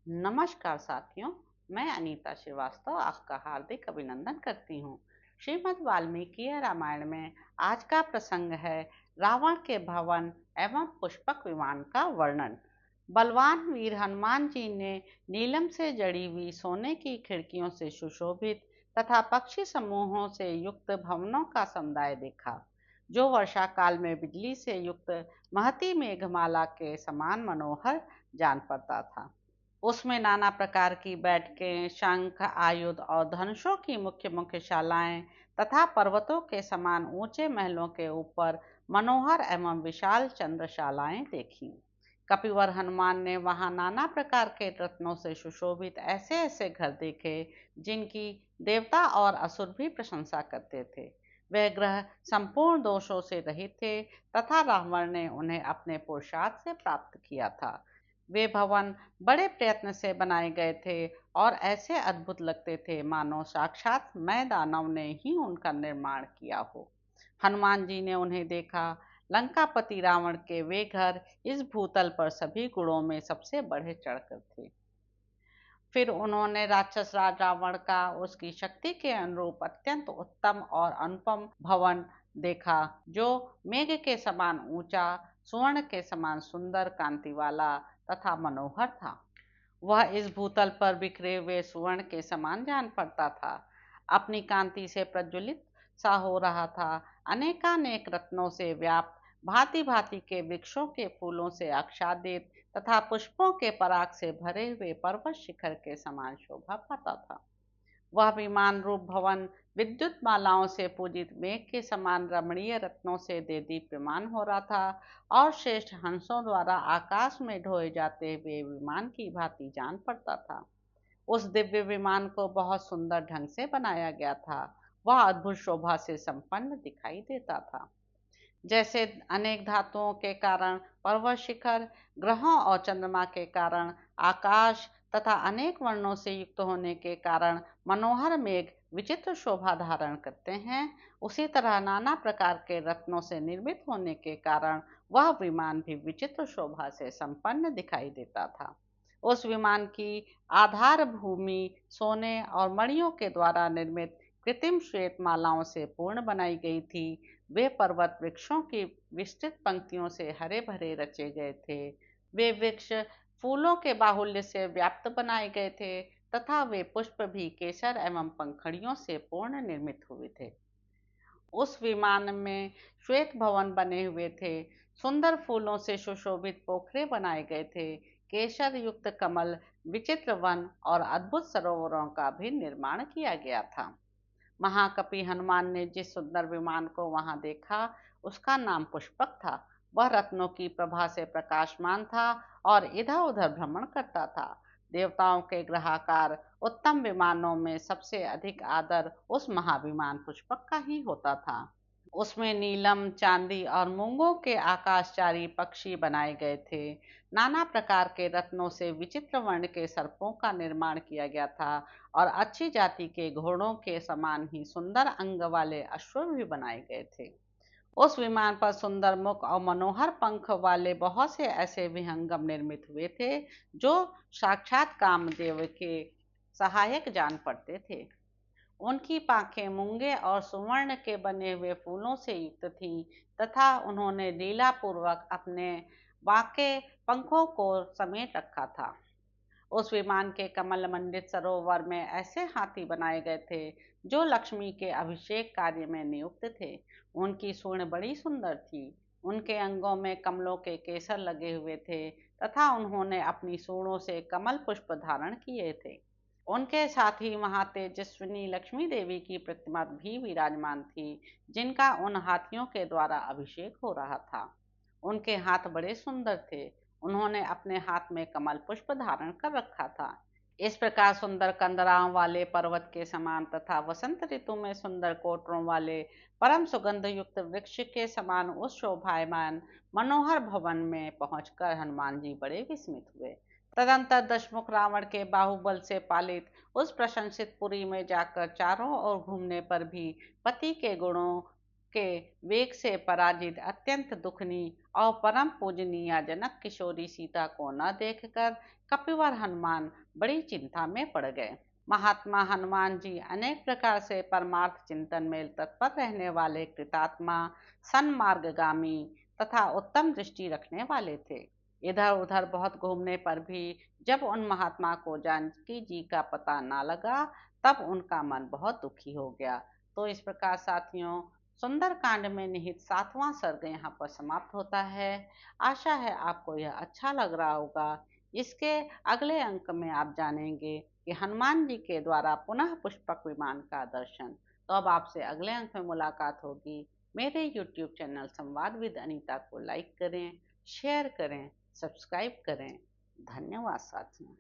नमस्कार साथियों, मैं अनीता श्रीवास्तव आपका हार्दिक अभिनंदन करती हूँ। श्रीमद् वाल्मीकि रामायण में आज का प्रसंग है रावण के भवन एवं पुष्पक विमान का वर्णन। बलवान वीर हनुमान जी ने नीलम से जड़ी हुई सोने की खिड़कियों से सुशोभित तथा पक्षी समूहों से युक्त भवनों का समुदाय देखा, जो वर्षा काल में बिजली से युक्त महती मेघमाला के समान मनोहर जान पड़ता था। उसमें नाना प्रकार की बैठकें, शंख, आयुध और धनुषों की मुख्य मुख्य शालाएं तथा पर्वतों के समान ऊंचे महलों के ऊपर मनोहर एवं विशाल चंद्रशालाएं देखीं। कपिवर हनुमान ने वहां नाना प्रकार के रत्नों से सुशोभित ऐसे ऐसे घर देखे जिनकी देवता और असुर भी प्रशंसा करते थे। वह ग्रह संपूर्ण दोषों से रहित थे तथा रावण ने उन्हें अपने पुरुषार्थ से प्राप्त किया था। वे भवन बड़े प्रयत्न से बनाए गए थे और ऐसे अद्भुत लगते थे मानो साक्षात मैं दानव ने ही उनका निर्माण किया हो। हनुमान जी ने उन्हें देखा। लंकापति रावण के वे घर इस भूतल पर सभी गुणों में सबसे बढ़े चढ़कर थे। फिर उन्होंने राक्षस राज रावण का उसकी शक्ति के अनुरूप अत्यंत उत्तम और अनुपम भवन देखा, जो मेघ के समान ऊंचा, स्वर्ण के समान सुंदर, कांति वाला तथा मनोहर था। वह इस भूतल पर बिखरे हुए सुवर्ण के समान जान पड़ता था। अपनी कांति से प्रज्वलित सा हो रहा था। अनेकानेक रत्नों से व्याप्त, भांति भांति के वृक्षों के फूलों से आच्छादित तथा पुष्पों के पराग से भरे हुए पर्वत शिखर के समान शोभा पाता था। वह विमान रूप भवन विद्युत मालाओं से पूजित मेघ के समान रमणीय रत्नों से देदीप्यमान हो रहा था और श्रेष्ठ हंसों द्वारा आकाश में ढोए जाते हुए विमान की भांति जान पड़ता था। उस दिव्य विमान को बहुत सुंदर ढंग से बनाया गया था। वह अद्भुत शोभा से संपन्न दिखाई देता था। जैसे अनेक धातुओं के कारण पर्वत शिखर, ग्रहों और चंद्रमा के कारण आकाश तथा अनेक वर्णों से युक्त होने के कारण मनोहर मेघ विचित्र शोभा धारण करते हैं, उसी तरह नाना प्रकार के रत्नों से निर्मित होने के कारण वह विमान भी विचित्र शोभा से संपन्न दिखाई देता था। उस विमान की आधार भूमि सोने और मणियों के द्वारा निर्मित कृत्रिम श्वेत मालाओं से पूर्ण बनाई गई थी। वे पर्वत वृक्षों की विस्तृत पंक्तियों से हरे भरे रचे गए थे। वे वृक्ष फूलों के बाहुल्य से व्याप्त बनाए गए थे तथा वे पुष्प भी केसर एवं पंखड़ियों से पूर्ण निर्मित हुए थे। उस विमान में श्वेत भवन बने हुए थे। सुंदर फूलों से सुशोभित पोखरे बनाए गए थे। केसर युक्त कमल, विचित्र वन और अद्भुत सरोवरों का भी निर्माण किया गया था। महाकपि हनुमान ने जिस सुंदर विमान को वहां देखा, उसका नाम पुष्पक था। वह रत्नों की प्रभा से प्रकाशमान था और इधर उधर भ्रमण करता था। देवताओं के ग्रहाकार उत्तम विमानों में सबसे अधिक आदर उस महाविमान पुष्पक का ही होता था। उसमें नीलम, चांदी और मूंगों के आकाशचारी पक्षी बनाए गए थे। नाना प्रकार के रत्नों से विचित्र वर्ण के सर्पों का निर्माण किया गया था और अच्छी जाति के घोड़ों के समान ही सुंदर अंग वाले अश्व भी बनाए गए थे। उस विमान पर सुंदर मुख और मनोहर पंख वाले बहुत से ऐसे विहंगम निर्मित हुए थे, जो साक्षात कामदेव के सहायक जान पड़ते थे। उनकी पांखें मूंगे और सुवर्ण के बने हुए फूलों से युक्त थीं तथा उन्होंने लीलापूर्वक अपने बांके पंखों को समेट रखा था। उस विमान के कमल मंडित सरोवर में ऐसे हाथी बनाए गए थे, जो लक्ष्मी के अभिषेक कार्य में नियुक्त थे। उनकी सूंड बड़ी सुंदर थी। उनके अंगों में कमलों के केसर लगे हुए थे तथा उन्होंने अपनी सूंडों से कमल पुष्प धारण किए थे। उनके साथ ही वहां तेजस्विनी लक्ष्मी देवी की प्रतिमा भी विराजमान थी, जिनका उन हाथियों के द्वारा अभिषेक हो रहा था। उनके हाथ बड़े सुंदर थे। उन्होंने अपने हाथ में कमल पुष्प धारण कर रखा था। इस प्रकार सुंदर कंदराओं वाले पर्वत के समान तथा वसंत ऋतु में सुंदर कोटरों वाले परम सुगंध युक्त वृक्ष के समान उस शोभायमान मनोहर भवन में पहुंचकर हनुमान जी बड़े विस्मित हुए। तदंतर दशमुख रावण के बाहुबल से पालित उस प्रशंसित पुरी में जाकर चारों ओर घूमने पर भी पति के गुणों के वेग से पराजित, अत्यंत दुखनी और परम पूजनीय जनक किशोरी सीता को न देखकर कपिवर हनुमान बड़ी चिंता में पड़ गए। महात्मा हनुमान जी अनेक प्रकार से परमार्थ चिंतन में तत्पर रहने वाले कृतात्मा, सन्मार्गगामी तथा उत्तम दृष्टि रखने वाले थे। इधर उधर बहुत घूमने पर भी जब उन महात्मा को जानकी जी का पता ना लगा, तब उनका मन बहुत दुखी हो गया। तो इस प्रकार साथियों, सुंदर कांड में निहित 7वां सर्ग यहाँ पर समाप्त होता है। आशा है आपको यह अच्छा लग रहा होगा। इसके अगले अंक में आप जानेंगे कि हनुमान जी के द्वारा पुनः पुष्पक विमान का दर्शन। तो अब आपसे अगले अंक में मुलाकात होगी। मेरे YouTube चैनल संवाद विद अनीता को लाइक करें, शेयर करें, सब्सक्राइब करें। धन्यवाद साथियों।